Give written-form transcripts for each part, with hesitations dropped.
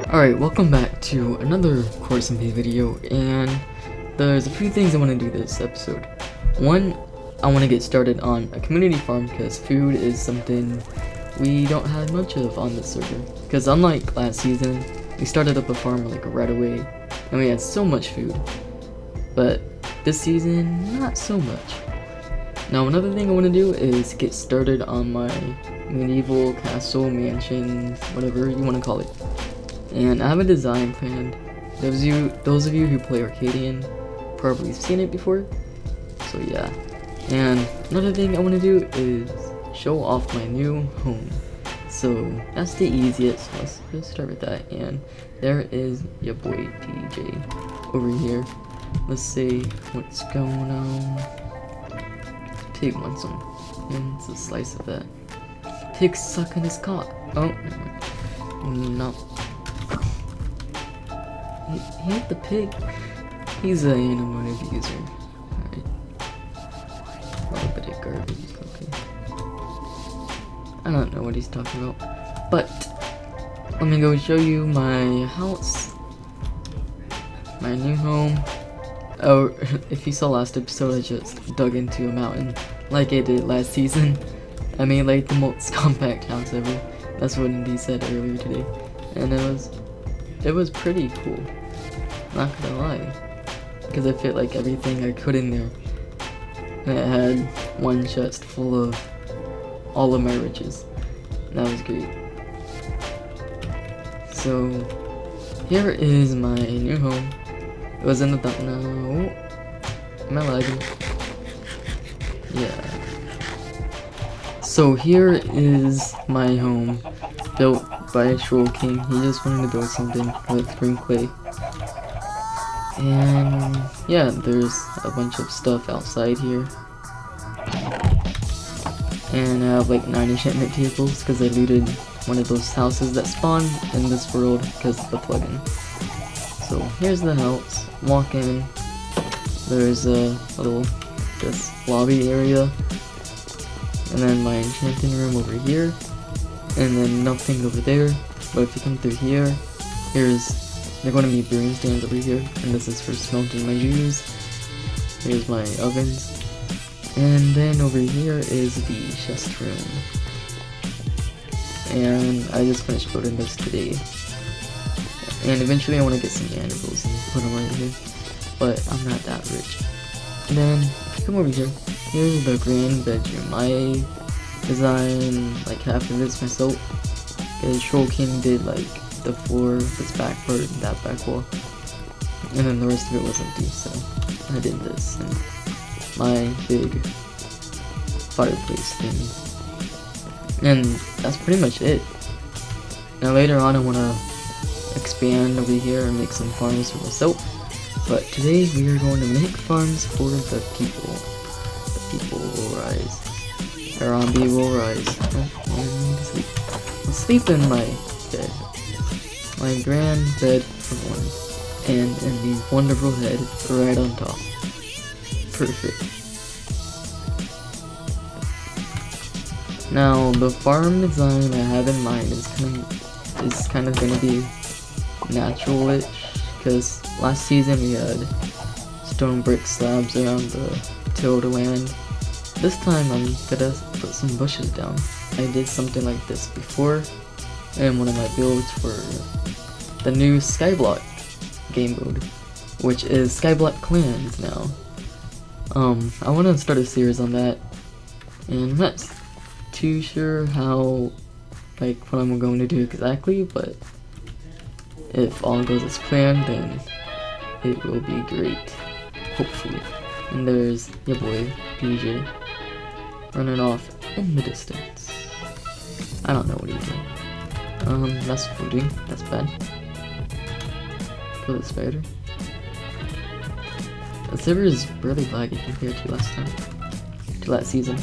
Alright, welcome back to another CoreSMP video, and there's a few things I want to do this episode. One, I want to get started on a community farm because food is something we don't have much of on this server. Because unlike last season, we started up a farm like right away, and we had so much food. But this season, not so much. Now another thing I want to do is get started on my medieval castle, mansion, whatever you want to call it. And I have a design planned. Those of you who play Arcadian probably seen it before. So yeah. And another thing I want to do is show off my new home. So that's the easiest. Let's just start with that. And there is your boy PJ over here. Let's see what's going on. Pig wants some. And it's a slice of that. Pig sucking his cock. Oh no. He hit the pig. He's an animal abuser. Alright. A little bit of garbage. Okay. I don't know what he's talking about. But let me go show you my house. My new home. Oh, if you saw last episode, I just dug into a mountain like I did last season. I made like the most compact house ever. That's what Indy said earlier today. And it was pretty cool. Not gonna lie. Because I fit like everything I could in there. And it had one chest full of all of my riches. And that was great. So here is my new home. It was in the no. Am I lagging? Yeah. So here is my home, built by a troll king. He just wanted to build something with green clay. And yeah, there's a bunch of stuff outside here. And I have like 9 enchantment tables because I looted one of those houses that spawn in this world because of the plugin. So here's the house. Walk in. There's a little just lobby area. And then my enchanting room over here. And then nothing over there. But if you come through here, there are going to be brewing stands over here. And this is for smelting my juice. Here's my ovens. And then over here is the chest room. And I just finished building this today. And eventually I want to get some anvils and put them right here. But I'm not that rich. And then, if you come over here, here's the grand bedroom. I designed like half of this myself. The Troll King did like the floor, this back part, and that back wall. And then the rest of it was empty, so I did this. And my big fireplace thing. And that's pretty much it. Now later on I want to expand over here and make some farms for myself. But today we are going to make farms for the people. The people will rise. Harambe will rise. Oh, I need to sleep. I'll sleep in my bed. My grand bed for one. And in the wonderful head right on top. Perfect. Now the farm design I have in mind is kind of gonna be natural-ish, because last season we had stone brick slabs around the tilled land. This time I'm gonna put some bushes down. I did something like this before in one of my builds for the new Skyblock game mode, which is Skyblock Clans now. I want to start a series on that, and I'm not too sure how, like, what I'm going to do exactly, but if all goes as planned, then it will be great, hopefully. And there's your boy, PJ, running off in the distance. I don't know what he's doing. That's fooding, that's bad. Kill the spider. The server is really laggy compared to last season.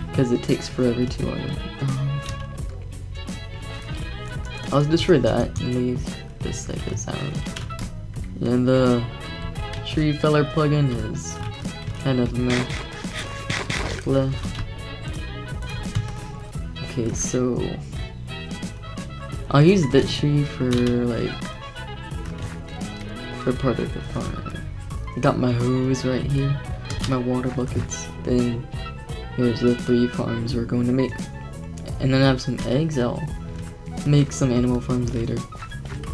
Because it takes forever to I'll destroy that and leave this like this, I don't know. And the tree feller plugin is kind of meh. Okay, so I'll use this tree for part of the farm. Got my hose right here, my water buckets. Then here's the 3 farms we're going to make. And then I have some eggs. I'll make some animal farms later.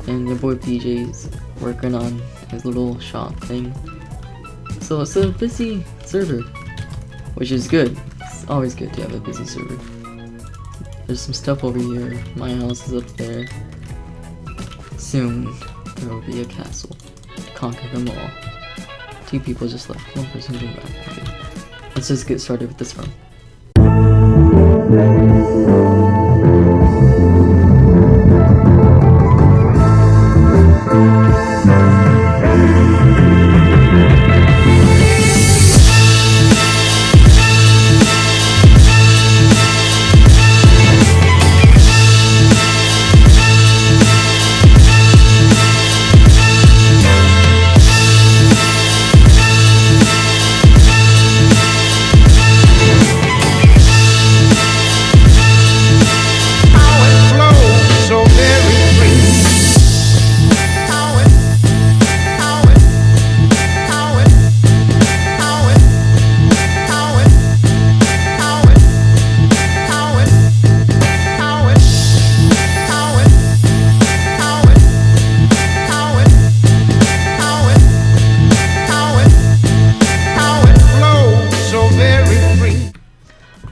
And the boy PJ's working on his little shop thing. So it's a busy server, which is good. It's always good to have a busy server. There's some stuff over here. My house is up there. Soon there will be a castle. Conquer them all. 2 people just left. 1 person came back. Okay. Let's just get started with this farm.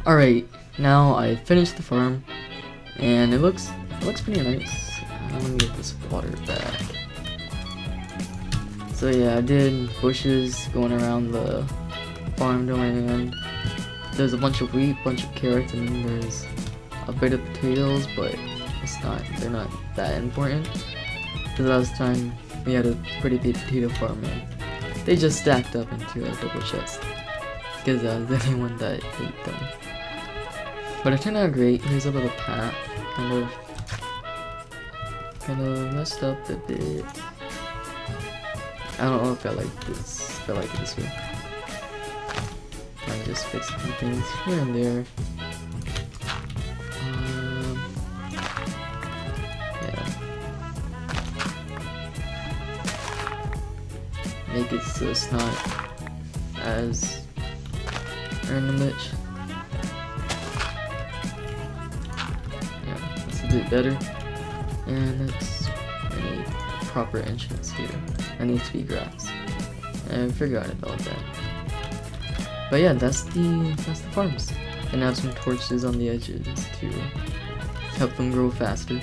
Alright, now I finished the farm, and it looks pretty nice. Let me get this water back. So yeah, I did bushes going around the farmland. There's a bunch of wheat, bunch of carrots, and there's a bit of potatoes, but they're not that important. The last time we had a pretty big potato farm, and they just stacked up into a double chest because I was the only one that ate them. But it turned out great. Here's a little path, kind of messed up a bit. I don't know if I like this. If I like it this way. I just fix a few things here and there. Yeah. Make it so it's not as randomish. A bit better, and it's a proper entrance here. That needs to be grass. I forgot about that. But yeah, that's the farms. And I have some torches on the edges to help them grow faster.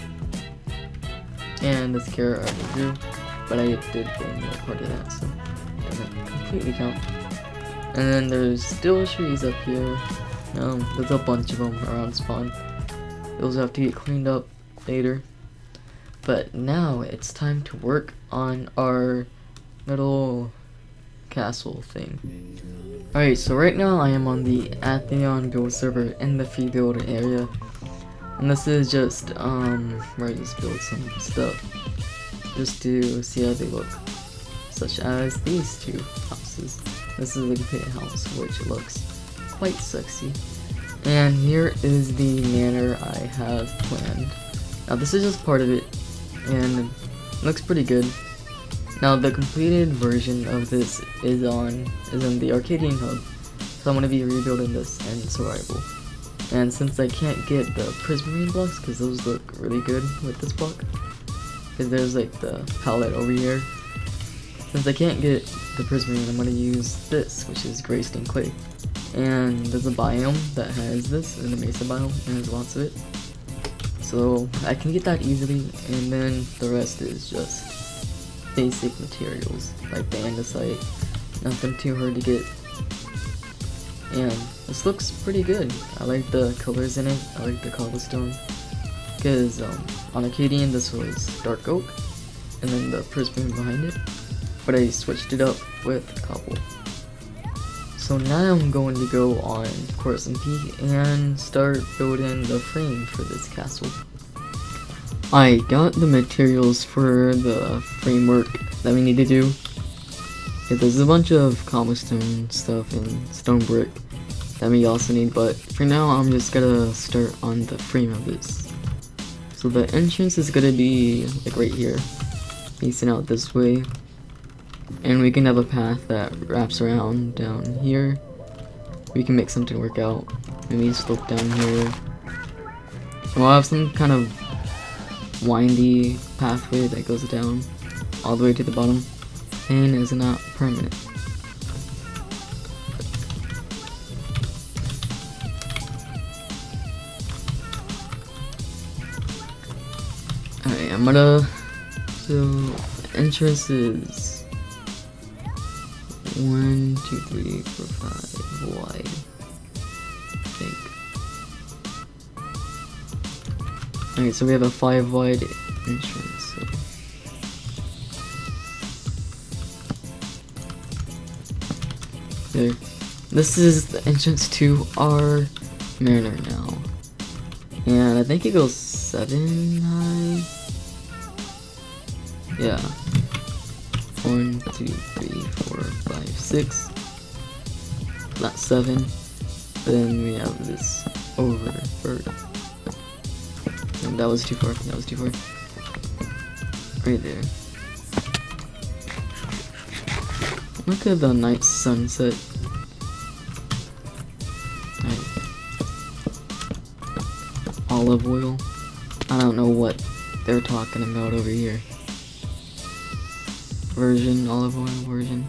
And this carrot already grew, but I did bring more part of that, so it doesn't completely count. And then there's still trees up here. There's a bunch of them around spawn. Those have to get cleaned up later. But now it's time to work on our little castle thing. Alright, so right now I am on the Atheon build server in the free build area. And this is just where I just build some stuff just to see how they look. Such as these 2 houses. This is the pit house, which looks quite sexy. And here is the manor I have planned. Now this is just part of it, and it looks pretty good. Now the completed version of this is in the Arcadian hub, so I'm going to be rebuilding this in survival. And since I can't get the prismarine blocks, because those look really good with this block, because there's like the palette over here. Since I can't get the prismarine, I'm going to use this, which is gray stained clay. And there's a biome that has this, in the mesa biome, and there's lots of it. So I can get that easily, and then the rest is just basic materials, like the andesite. Nothing too hard to get. And this looks pretty good. I like the colors in it, I like the cobblestone. Because on Arcadian this was dark oak, and then the prismarine behind it. But I switched it up with cobble. So now I'm going to go on CoreSMP and start building the frame for this castle. I got the materials for the framework that we need to do. There's a bunch of cobblestone stuff and stone brick that we also need, but for now I'm just gonna start on the frame of this. So the entrance is gonna be like right here, facing out this way. And we can have a path that wraps around down here. We can make something work out. Maybe slope down here. And we'll have some kind of windy pathway that goes down all the way to the bottom and is not permanent. Alright, I'm gonna... So, entrance is 1, 2, 3, 4, 5 wide, I think. Alright, so we have a 5 wide entrance. So. There. This is the entrance to our manor now. And I think it goes 7 high. Yeah. 1, 2, 3, 4, 5, 6. That's 7. Then we have this over further. And that was too far. That was too far. Right there. Look at the night sunset. Olive oil. I don't know what they're talking about over here. Virgin olive oil version.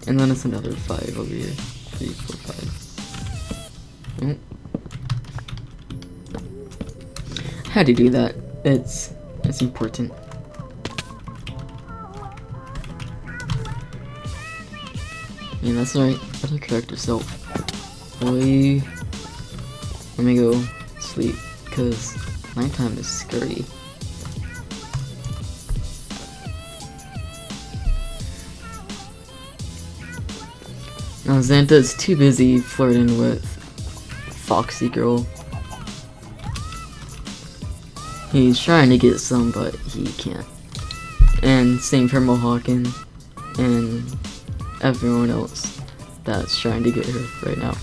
And then it's another 5 over here. 3, 4, 5. Oh. Had to do that. It's important. Yeah, that's right. Better correct yourself. Boy, let me go sleep because nighttime is scary. Now Xanta's too busy flirting with Foxy Girl. He's trying to get some, but he can't. And same for Mohawkn and everyone else that's trying to get her right now.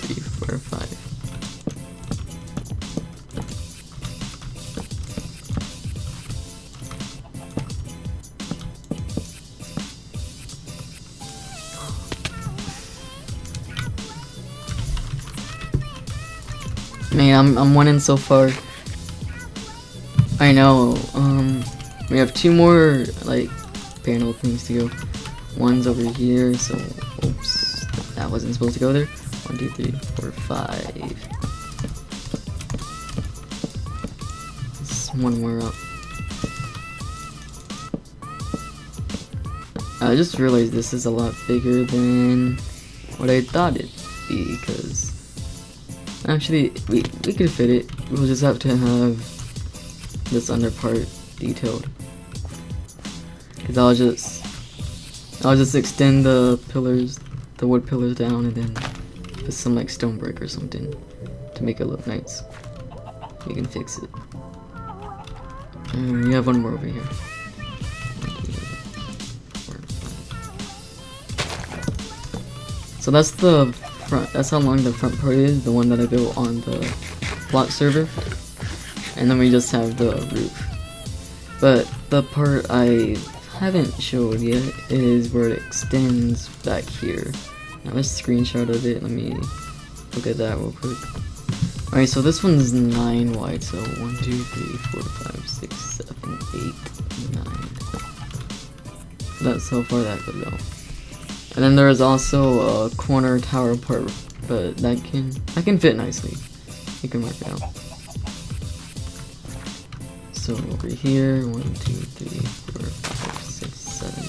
3, 4, 5. Man, I'm winning so far. I know. We have 2 more like panel things to go. One's over here, so oops, that wasn't supposed to go there. 1, 2, 3, 4, 5. There's 1 more up. I just realized this is a lot bigger than what I thought it'd be, because actually we could fit it. We'll just have to have this under part detailed. Cause I'll just extend the pillars, the wood pillars down, and then put some like stone brick or something to make it look nice. We can fix it. And we have 1 more over here. 1, 2, 4, 5. So that's the front. That's how long the front part is. The one that I built on the block server, and then we just have the roof. But the part I haven't showed yet is where it extends back here. Now let's screenshot of it. Let me look at that real quick. Alright, so this one's 9 wide, so 1, 2, 3, 4, 5, 6, 7, 8, 9. That's how far that could go. And then there is also a corner tower part, but that can fit nicely. You can work it out. So over here, 1, 2, 3, 4, 5, 6, 7,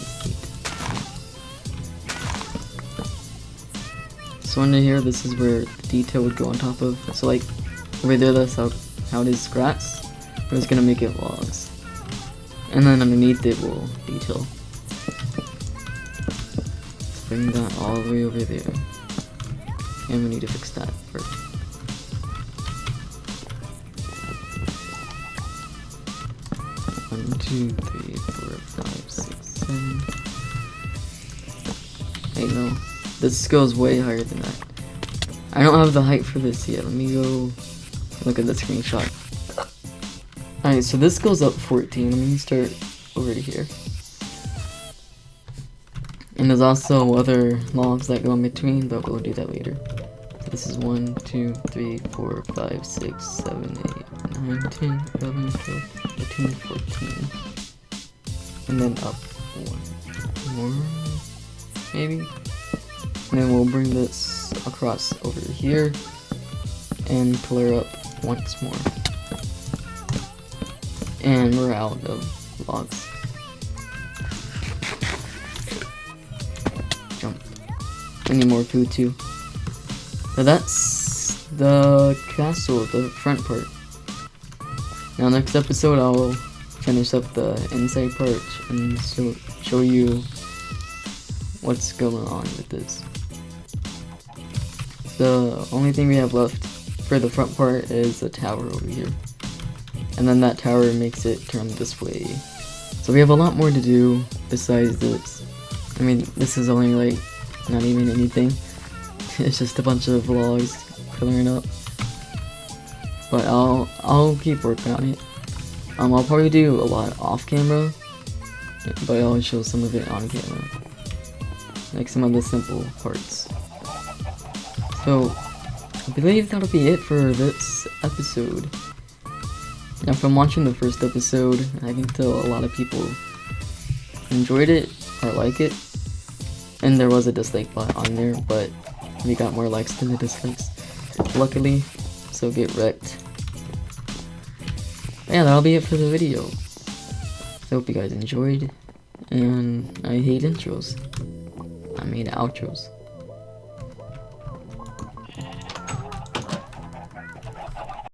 8. So under here, this is where the detail would go on top of. So like over there, that's how it is grass. We're just gonna make it logs, and then underneath it will detail. Let's bring that all the way over there, and we need to fix that first. One, 2, 3, 4, 5, 6, 7. Hey, no. This goes way higher than that. I don't have the height for this yet. Let me go look at the screenshot. Alright, so this goes up 14. Let me start over to here. And there's also other logs that go in between, but we'll do that later. So this is 1, 2, 3, 4, 5, 6, 7, 8, 9, 10, 11, 12, 13, 14. And then up 1 more, maybe. And then we'll bring this across over here and pillar up once more. And we're out of logs. Jump. I need more food too. So that's the castle, the front part. Now next episode I'll finish up the inside part and show you what's going on with this. The only thing we have left for the front part is a tower over here. And then that tower makes it turn this way. So we have a lot more to do besides this. I mean, this is only like not even anything. It's just a bunch of vlogs coloring up. But I'll keep working on it. I'll probably do a lot off camera, but I'll show some of it on camera. Like some of the simple parts. So, I believe that'll be it for this episode. Now from watching the first episode, I can tell a lot of people enjoyed it or like it. And there was a dislike bot on there, but we got more likes than the dislikes, luckily, so get wrecked. Yeah, that'll be it for the video. I hope you guys enjoyed, and I hate intros. I mean outros.